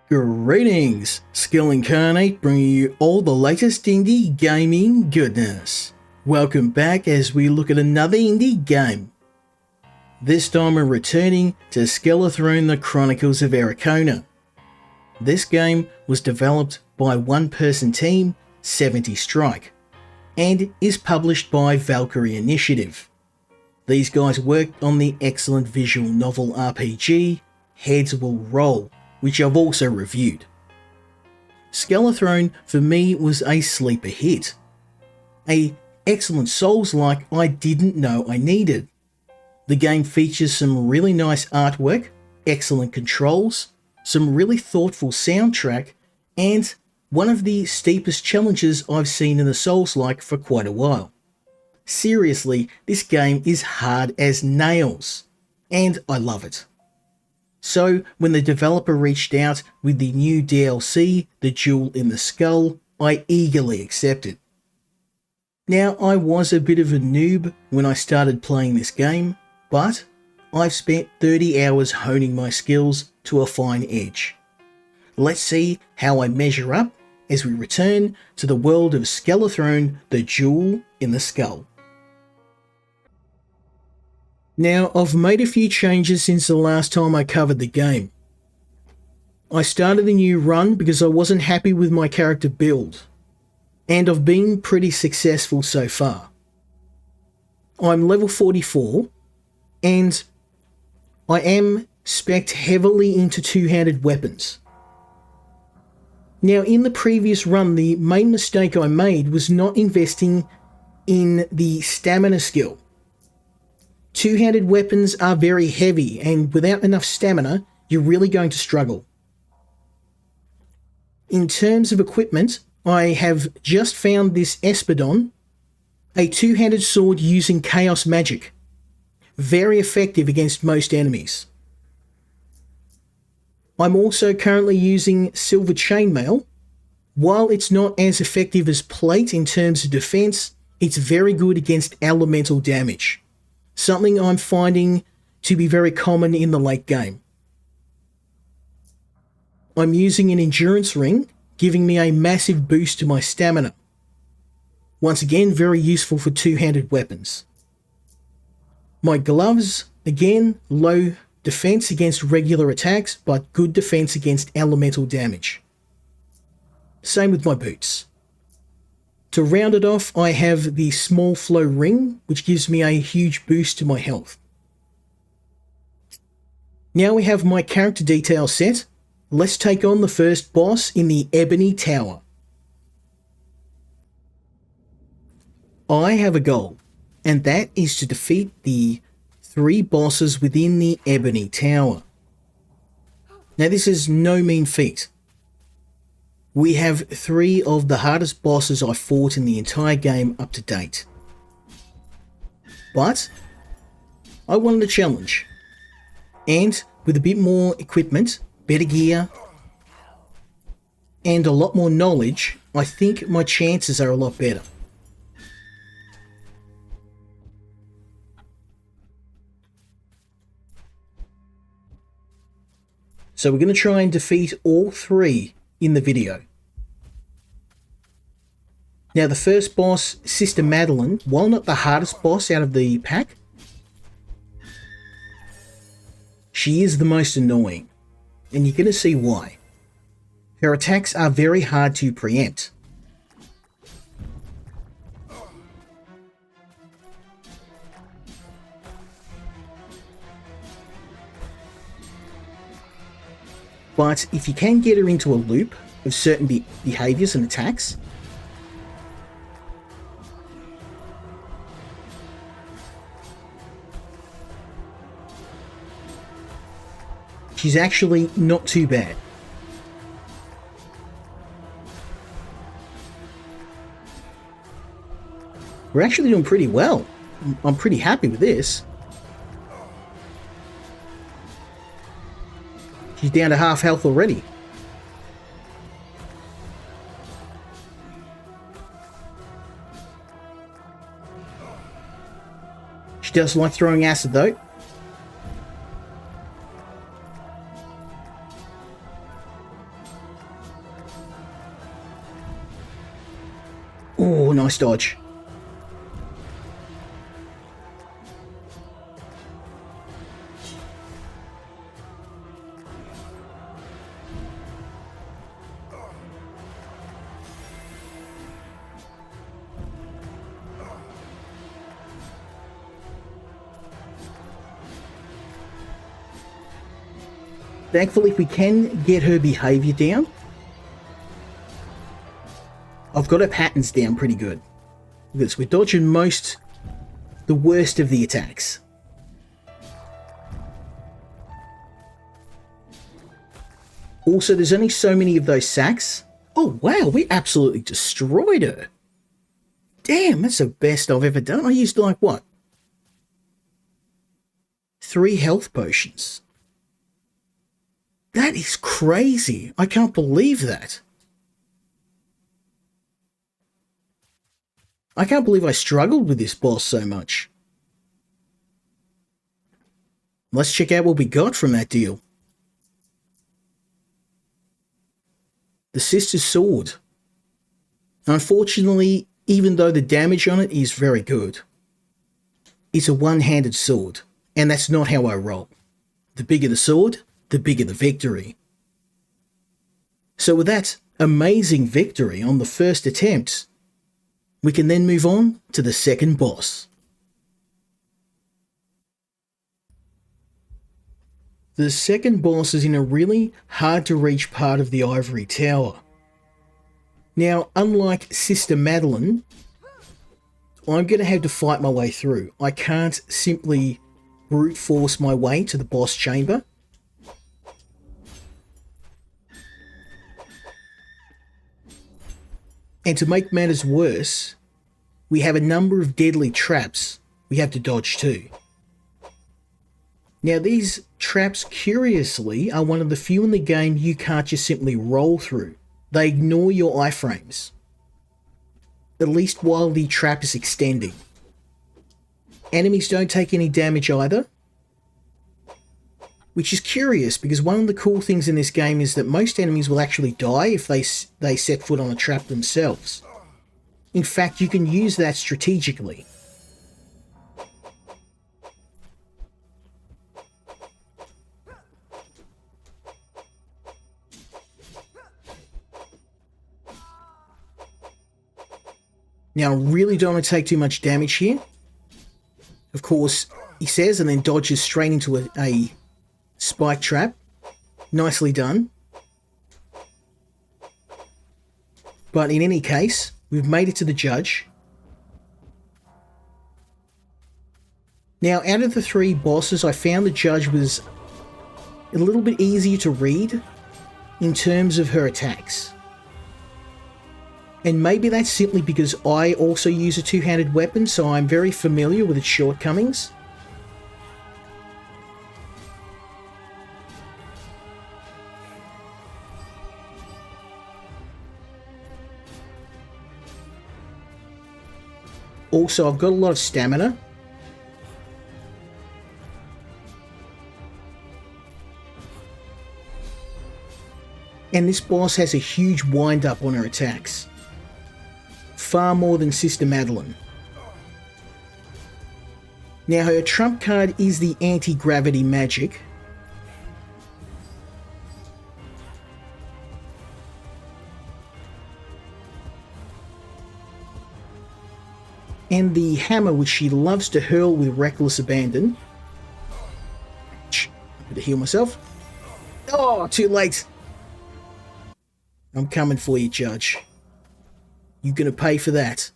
Greetings! Skill Incarnate bringing you all the latest indie gaming goodness. Welcome back as we look at another indie game. This time we're returning to Skelethrone, the Chronicles of Ericona. This game was developed by one-person team, 70 Strike, and is published by Valkyrie Initiative. These guys worked on the excellent visual novel RPG, Heads Will Roll, which I've also reviewed. Skelethrone for me was a sleeper hit. A excellent Souls-like I didn't know I needed. The game features some really nice artwork, excellent controls, some really thoughtful soundtrack, and one of the steepest challenges I've seen in the Souls-like for quite a while. Seriously, this game is hard as nails, and I love it. So, when the developer reached out with the new DLC, The Jewel in the Skull, I eagerly accepted. Now, I was a bit of a noob when I started playing this game, but I've spent 30 hours honing my skills to a fine edge. Let's see how I measure up as we return to the world of Skelethrone, The Jewel in the Skull. Now, I've made a few changes since the last time I covered the game. I started a new run because I wasn't happy with my character build, and I've been pretty successful so far. I'm level 44, and I am spec'd heavily into two-handed weapons. Now, in the previous run, the main mistake I made was not investing in the stamina skill. Two-handed weapons are very heavy, and without enough stamina, you're really going to struggle. In terms of equipment, I have just found this Espadon, a two-handed sword using chaos magic. Very effective against most enemies. I'm also currently using silver chainmail. While it's not as effective as plate in terms of defense, it's very good against elemental damage. Something I'm finding to be very common in the late game. I'm using an endurance ring, giving me a massive boost to my stamina. Once again, very useful for two-handed weapons. My gloves, again, low defense against regular attacks, but good defense against elemental damage. Same with my boots. To round it off, I have the small flow ring, which gives me a huge boost to my health. Now we have my character detail set. Let's take on the first boss in the Ebony Tower. I have a goal, and that is to defeat the 3 bosses within the Ebony Tower. Now this is no mean feat. We have 3 of the hardest bosses I fought in the entire game up to date. But I wanted a challenge. And with a bit more equipment, better gear, and a lot more knowledge, I think my chances are a lot better. So we're going to try and defeat all 3 in the video. Now the first boss, Sister Madeline, while not the hardest boss out of the pack, she is the most annoying, and you're going to see why. Her attacks are very hard to preempt. But if you can get her into a loop of certain behaviours and attacks, she's actually not too bad. We're actually doing pretty well. I'm pretty happy with this. She's down to half health already. She does like throwing acid though. Oh, nice dodge. Thankfully, if we can get her behavior down, I've got her patterns down pretty good. Because we're dodging the worst of the attacks. Also, there's only so many of those sacks. Oh, wow, we absolutely destroyed her. Damn, that's the best I've ever done. I used like, what? 3 health potions. That is crazy. I can't believe that. I can't believe I struggled with this boss so much. Let's check out what we got from that deal. The Sister's Sword. Unfortunately, even though the damage on it is very good, it's a one-handed sword, and that's not how I roll. The bigger the sword, the bigger the victory. So with that amazing victory on the first attempt, we can then move on to the second boss. The second boss is in a really hard to reach part of the Ivory Tower. Now, unlike Sister Madeline, I'm going to have to fight my way through. I can't simply brute force my way to the boss chamber. And to make matters worse, we have a number of deadly traps we have to dodge too. Now these traps, curiously, are one of the few in the game you can't just simply roll through. They ignore your iframes, at least while the trap is extending. Enemies don't take any damage either, which is curious because one of the cool things in this game is that most enemies will actually die if they set foot on a trap themselves. In fact, you can use that strategically. Now, I really don't want to take too much damage here. Of course, he says, and then dodges straight into a spike trap. Nicely done. But in any case, we've made it to the judge. Now, out of the 3 bosses, I found the judge was a little bit easier to read in terms of her attacks. And maybe that's simply because I also use a two-handed weapon, so I'm very familiar with its shortcomings. Also, I've got a lot of stamina. And this boss has a huge wind-up on her attacks. Far more than Sister Madeline. Now, her trump card is the anti-gravity magic. And the hammer, which she loves to hurl with reckless abandon. I'm going to heal myself. Oh, too late. I'm coming for you, Judge. You're going to pay for that.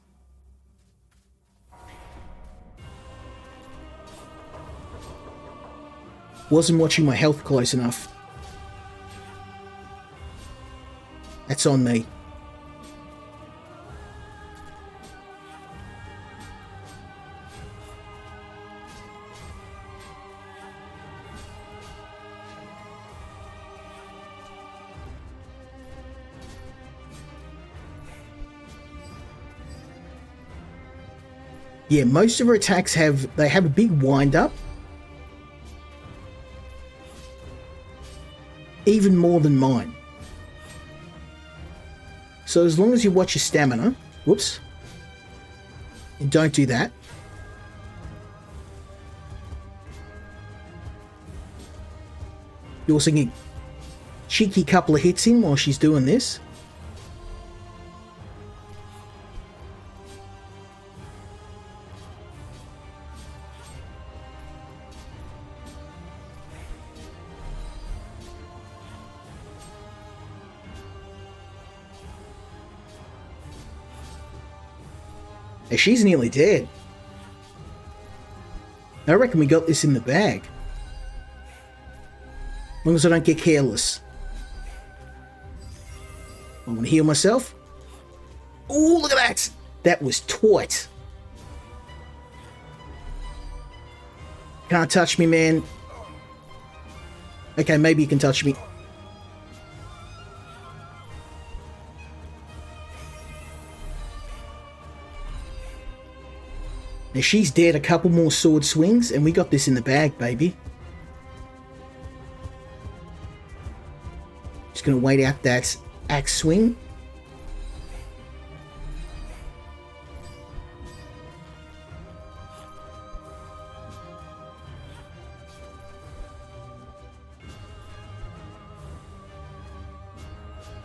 Wasn't watching my health close enough. That's on me. Yeah, most of her attacks have a big wind up. Even more than mine. So as long as you watch your stamina, whoops, And don't do that. You also get a cheeky couple of hits in while she's doing this. And she's nearly dead. I reckon we got this in the bag. As long as I don't get careless. I want to heal myself. Oh, look at that! That was tight. Can't touch me, man. Okay, maybe you can touch me. Now she's dead. A couple more sword swings and we got this in the bag, baby. Just gonna wait out that axe swing.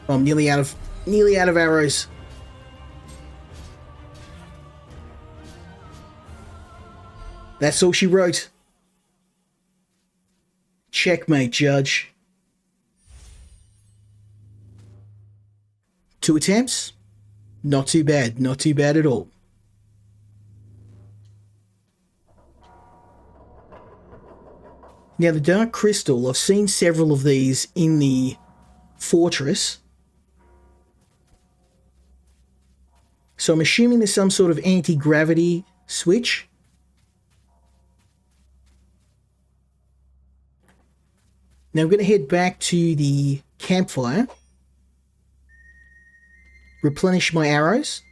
Oh, I'm nearly out of arrows. That's all she wrote. Checkmate, Judge. 2 attempts? Not too bad. Not too bad at all. Now, the Dark Crystal, I've seen several of these in the fortress. So I'm assuming there's some sort of anti-gravity switch. Now I'm going to head back to the campfire, replenish my arrows,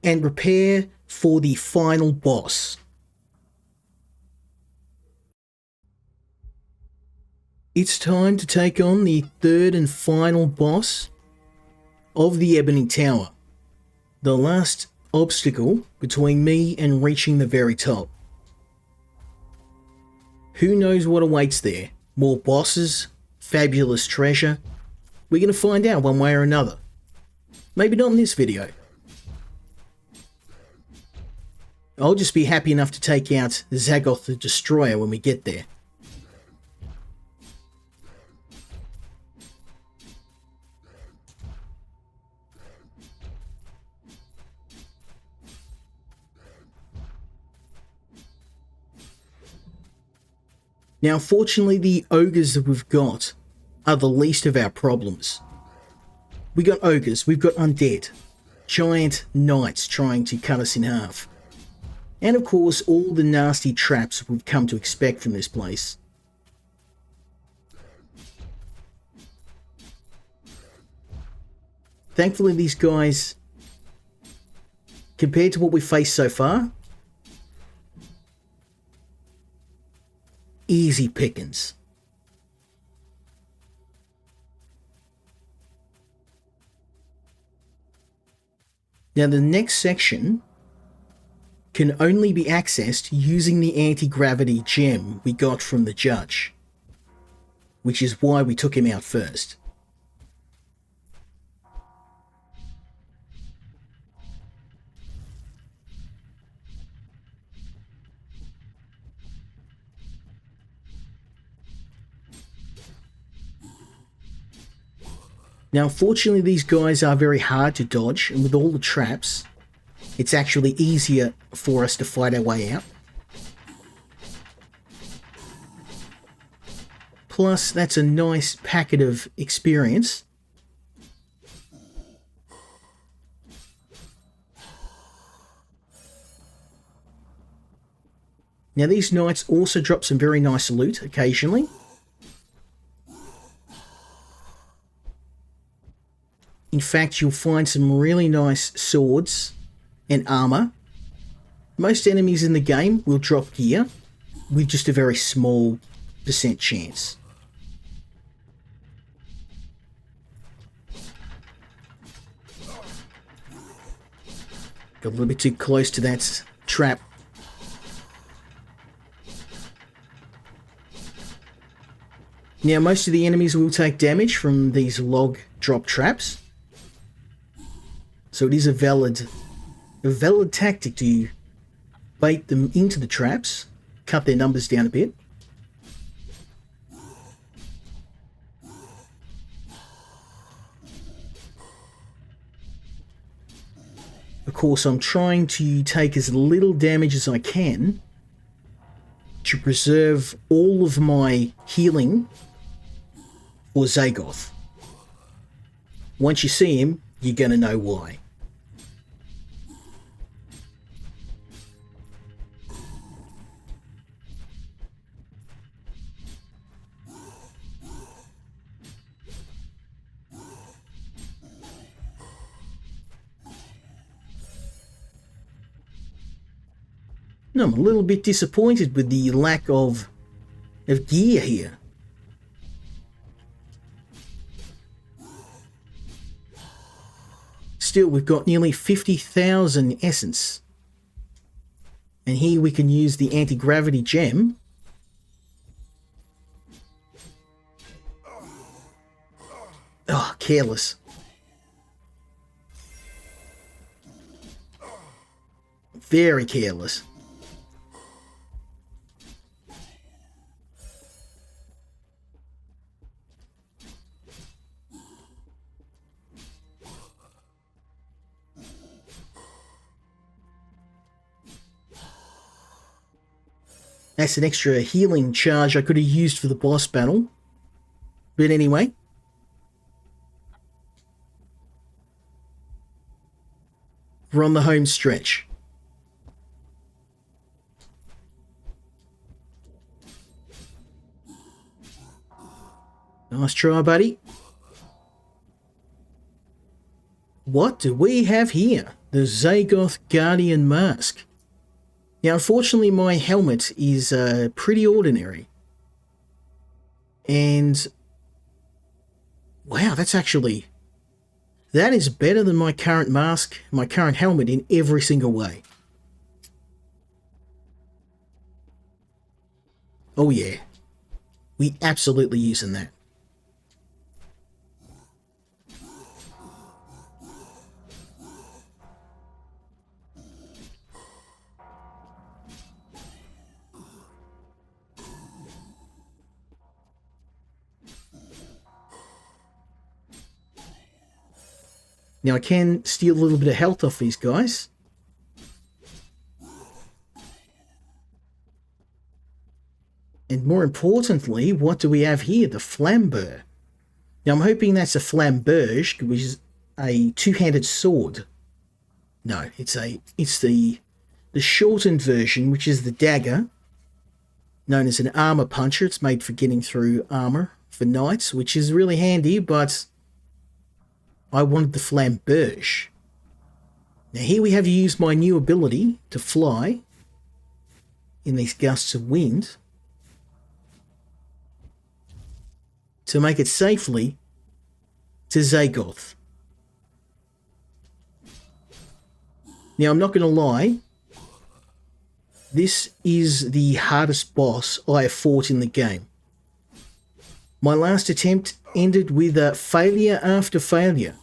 and prepare for the final boss. It's time to take on the third and final boss of the Ebony Tower, the last obstacle between me and reaching the very top. Who knows what awaits there? More bosses? Fabulous treasure? We're going to find out one way or another. Maybe not in this video. I'll just be happy enough to take out Zagoth the Destroyer when we get there. Now, fortunately, the ogres that we've got are the least of our problems. We got ogres, we've got undead, giant knights trying to cut us in half, and of course, all the nasty traps we've come to expect from this place. Thankfully, these guys, compared to what we've faced so far, easy pickings. Now the next section can only be accessed using the anti-gravity gem we got from the judge, which is why we took him out first. Now, unfortunately, these guys are very hard to dodge, and with all the traps, it's actually easier for us to fight our way out. Plus, that's a nice packet of experience. Now, these knights also drop some very nice loot occasionally. In fact, you'll find some really nice swords and armor. Most enemies in the game will drop gear with just a very small % chance. Got a little bit too close to that trap. Now, most of the enemies will take damage from these log drop traps. So it is a valid tactic to bait them into the traps, cut their numbers down a bit. Of course, I'm trying to take as little damage as I can to preserve all of my healing for Zagoth. Once you see him, you're going to know why. No, I'm a little bit disappointed with the lack of gear here. Still, we've got nearly 50,000 essence. And here we can use the anti-gravity gem. Oh, careless. Very careless. That's an extra healing charge I could have used for the boss battle. But anyway. We're on the home stretch. Nice try, buddy. What do we have here? The Zagoth Guardian Mask. Now, unfortunately, my helmet is pretty ordinary. And, wow, that is better than my current mask, my current helmet in every single way. Oh yeah, we absolutely using that. Now I can steal a little bit of health off these guys. And more importantly, what do we have here? The flambeau. Now I'm hoping that's a flamberge, which is a two-handed sword. No, it's the shortened version, which is the dagger, known as an armor puncher. It's made for getting through armor for knights, which is really handy, but I wanted the flamberge. Now here we have used my new ability to fly in these gusts of wind to make it safely to Zagoth. Now I'm not going to lie, this is the hardest boss I have fought in the game. My last attempt ended with failure after failure.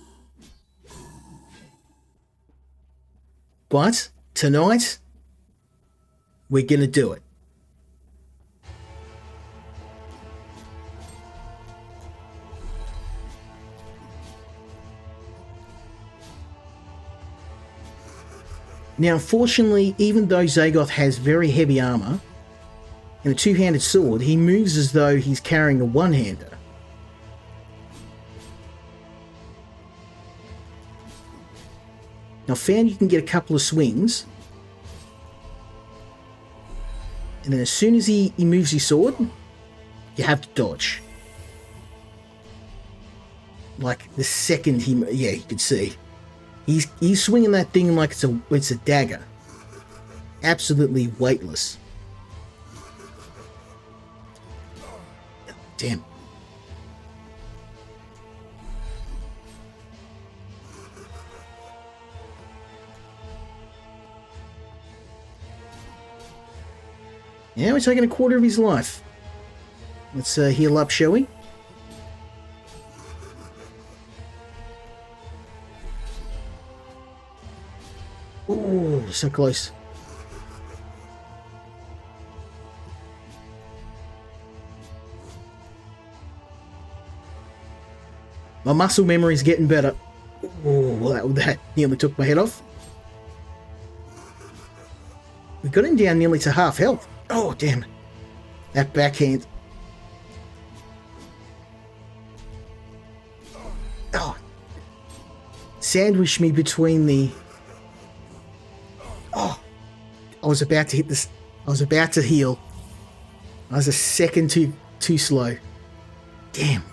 But tonight, we're going to do it. Now, unfortunately, even though Zagoth has very heavy armor and a two-handed sword, he moves as though he's carrying a one-hander. Now, I found you can get a couple of swings, and then as soon as he moves his sword, you have to dodge. Like the second yeah, you can see. He's swinging that thing like it's a dagger. Absolutely weightless. Damn. Yeah, we're taking a quarter of his life. Let's heal up, shall we? Ooh, so close. My muscle memory's getting better. Ooh, that nearly took my head off. We got him down nearly to half health. Oh, damn. That backhand. Oh. Sandwiched me between the... Oh. I was about to hit this. I was about to heal. I was a second too slow. Damn.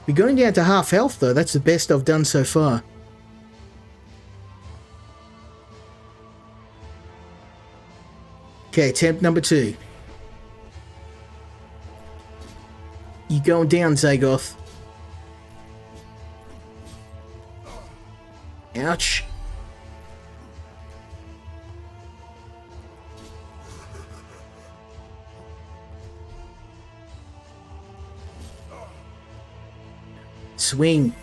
We got him down to half health, though. That's the best I've done so far. Okay, attempt number 2. You going down, Zagoth. Ouch. Swing.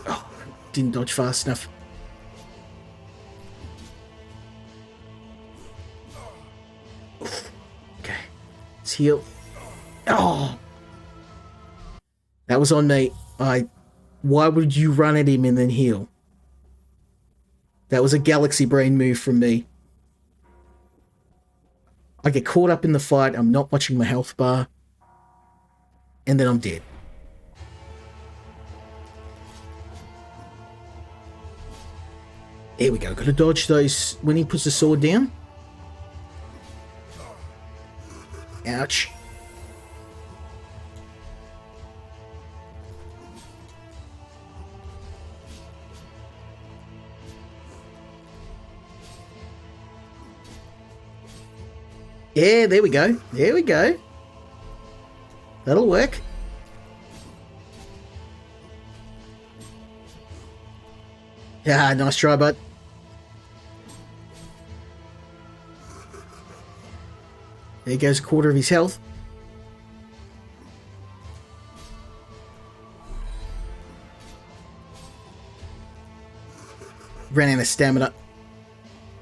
Oh, didn't dodge fast enough. Okay, let's heal. Oh, that was on me. Why would you run at him and then heal? That was a galaxy brain move from me. I get caught up in the fight, I'm not watching my health bar, and then I'm dead. There we go, gotta dodge those when he puts the sword down. Ouch. Yeah, there we go. There we go. That'll work. Yeah, nice try, bud. There goes a quarter of his health. Ran out of stamina.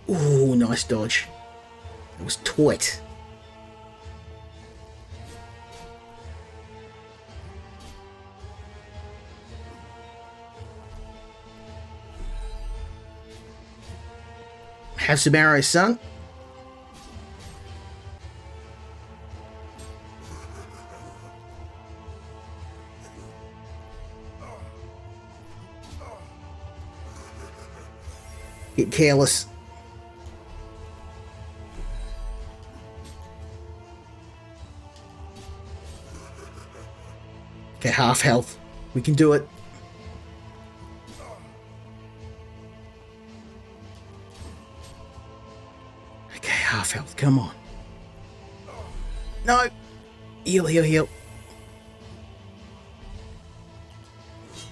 Ooh, nice dodge. It was tight. Have some arrows, son. Get careless. Okay, half health. We can do it. Okay, half health. Come on. No. Heal, heal, heal.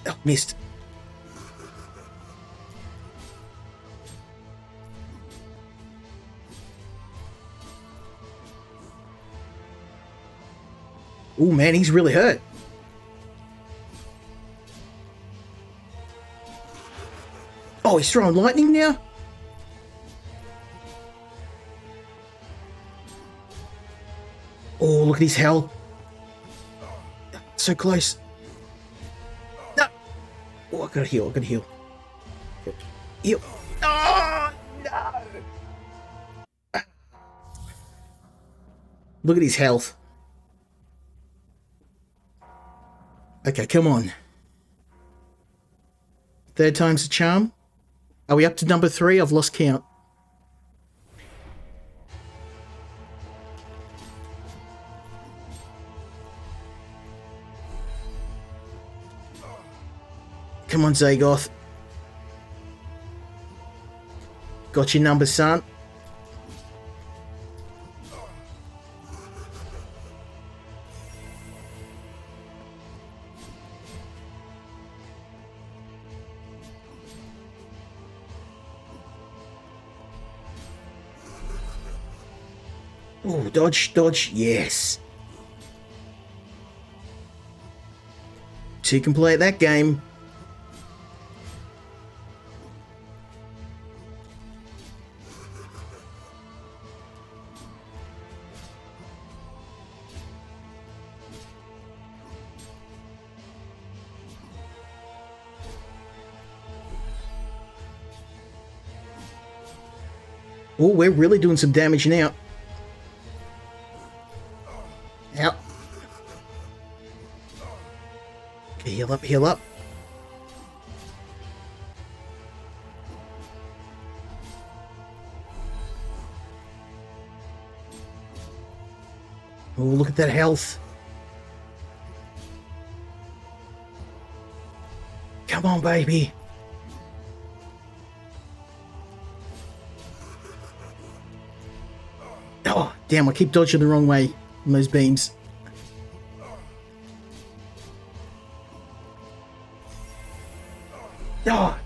Oh, missed. Oh man, he's really hurt. Oh, he's throwing lightning now? Oh, look at his health. So close. No. Oh, I gotta heal, I gotta heal. Heal. Oh, no. Look at his health. Okay, come on. Third time's the charm. Are we up to number 3? I've lost count. Come on, Zagoth. Got your number, son. Oh, dodge, dodge, yes. To complete that game. Oh, we're really doing some damage now. Out. Okay, heal up, heal up. Oh, look at that health. Come on, baby. Oh, damn, I keep dodging the wrong way on those beams. Oh.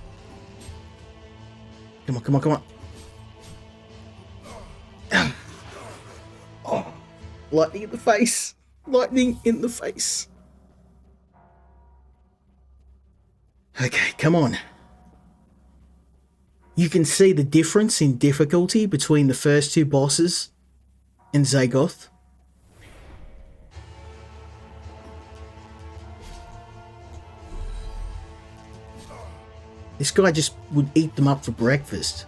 Come on, come on, come on. Oh. Lightning in the face. Lightning in the face. Okay, come on. You can see the difference in difficulty between the first two bosses and Zagoth. This guy just would eat them up for breakfast.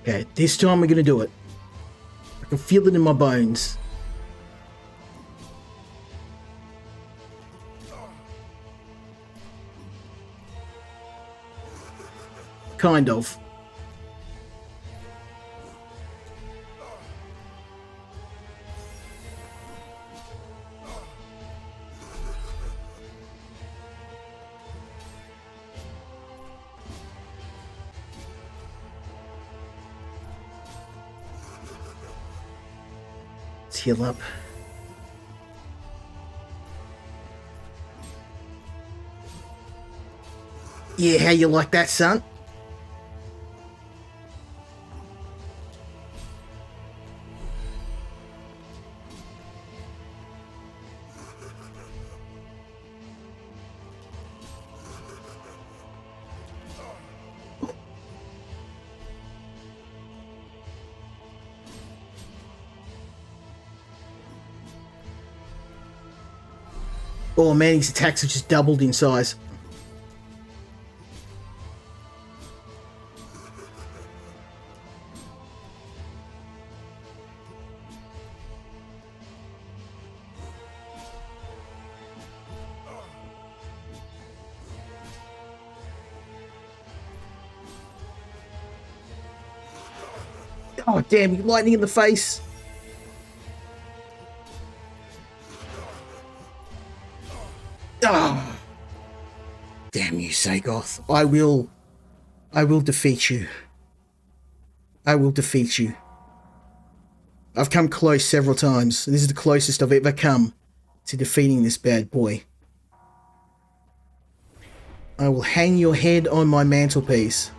Okay, this time we're gonna do it. I can feel it in my bones. Kind of. Let's heal up. Yeah, how you like that, son? Oh man, his attacks have just doubled in size. Oh damn, lightning in the face. Oh. Damn you, Zagoth. I will defeat you. I will defeat you. I've come close several times. This is the closest I've ever come to defeating this bad boy. I will hang your head on my mantelpiece.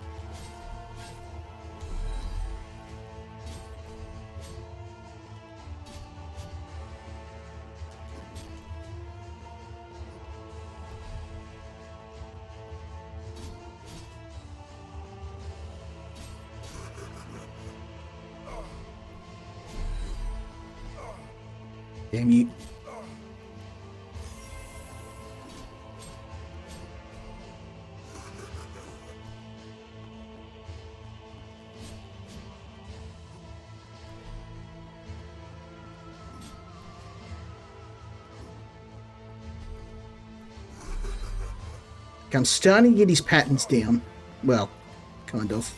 Damn you. I'm starting to get his patterns down. Well, kind of.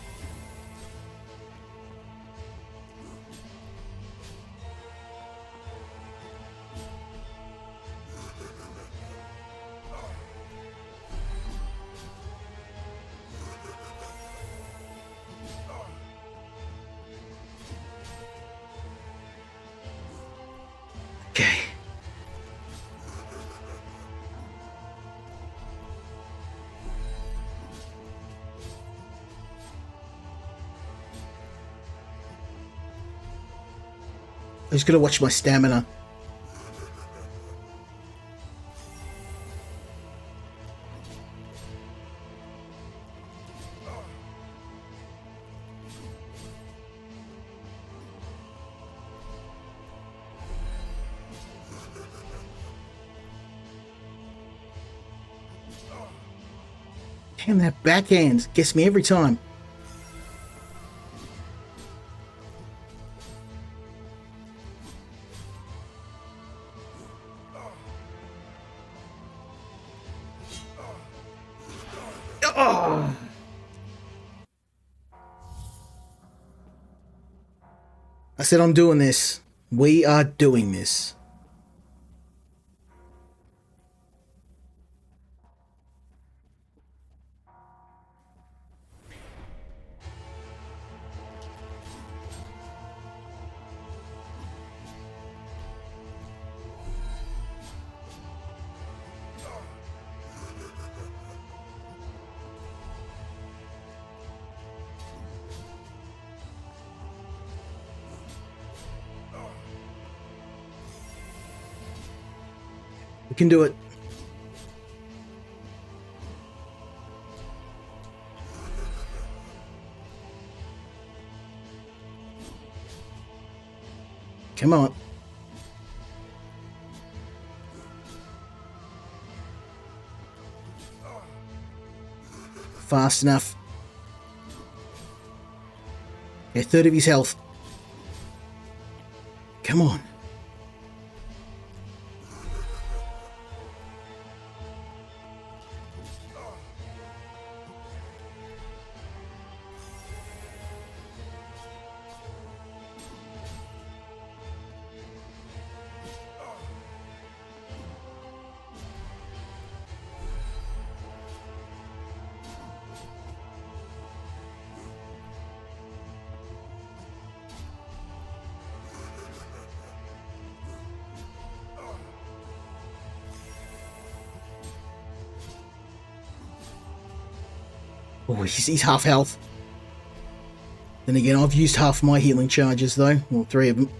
I just gotta watch my stamina. Damn, that backhand gets me every time. Oh. I said I'm doing this. We are doing this. We can do it. Come on. Fast enough. A third of his health. Come on. Oh, he's half health. Then again, I've used half my healing charges though. Well, 3 of them.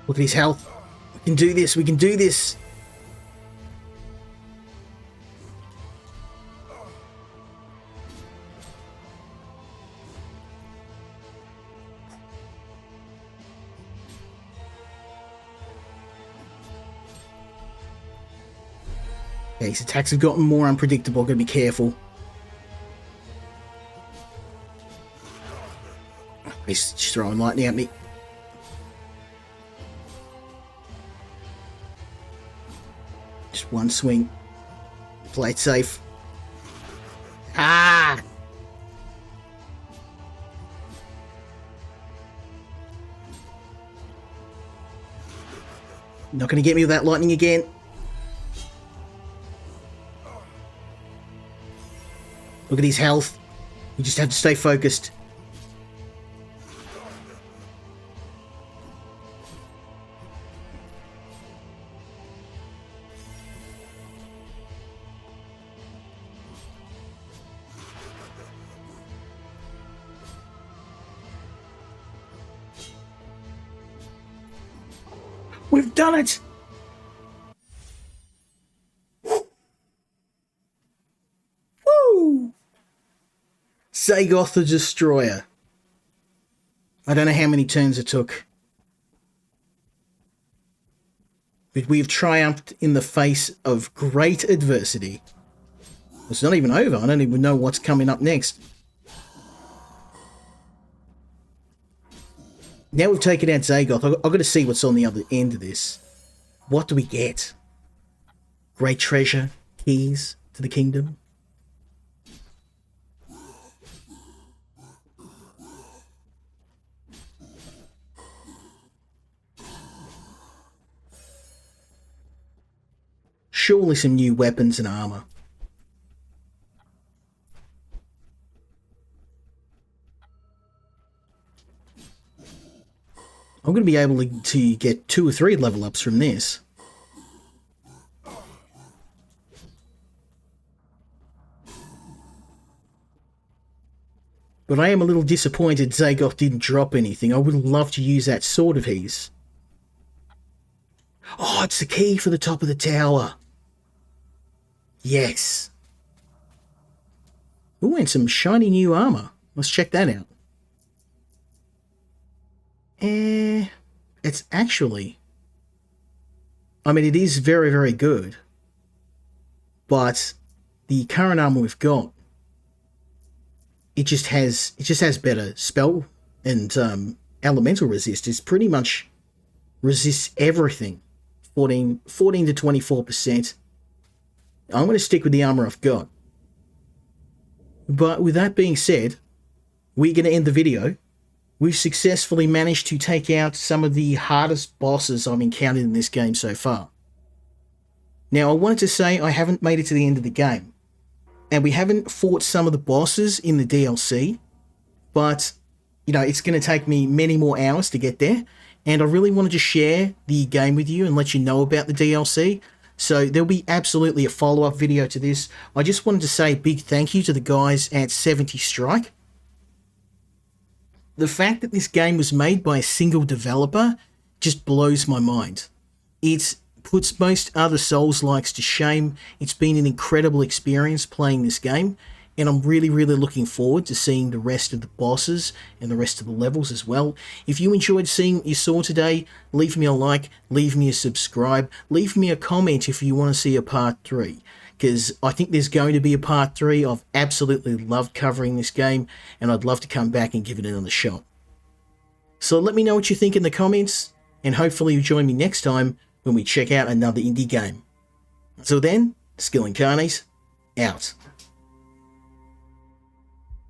Look at his health. We can do this, we can do this. Okay, his attacks have gotten more unpredictable. Gotta be careful. He's just throwing lightning at me. Just one swing. Play it safe. Ah! Not gonna get me with that lightning again. Look at his health. We just have to stay focused. We've done it! Woo! Zagoth the Destroyer. I don't know how many turns it took. But we've triumphed in the face of great adversity. It's not even over. I don't even know what's coming up next. Now we've taken out Zagoth. I've got to see what's on the other end of this. What do we get? Great treasure, keys to the kingdom. Surely some new weapons and armor. I'm going to be able to get 2 or 3 level ups from this. But I am a little disappointed Zagoth didn't drop anything. I would love to use that sword of his. Oh, it's the key for the top of the tower. Yes. Ooh, and some shiny new armor. Let's check that out. It's actually... I mean, it is very, very good. But the current armor we've got, it just has better spell and elemental resist. It's pretty much resists everything. 14 to 24%. I'm going to stick with the armor I've got. But with that being said, we're going to end the video. We've successfully managed to take out some of the hardest bosses I've encountered in this game so far. Now, I wanted to say I haven't made it to the end of the game. And we haven't fought some of the bosses in the DLC. But, you know, it's going to take me many more hours to get there. And I really wanted to share the game with you and let you know about the DLC. So there'll be absolutely a follow-up video to this. I just wanted to say a big thank you to the guys at 70 Strike. The fact that this game was made by a single developer just blows my mind. It puts most other Souls-likes to shame. It's been an incredible experience playing this game, and I'm really, really looking forward to seeing the rest of the bosses and the rest of the levels as well. If you enjoyed seeing what you saw today, leave me a like, leave me a subscribe, leave me a comment if you want to see a part 3. Because I think there's going to be a part 3. I've absolutely loved covering this game, and I'd love to come back and give it another shot. So let me know what you think in the comments, and hopefully you join me next time when we check out another indie game. Until then, Skill Incarnate, out.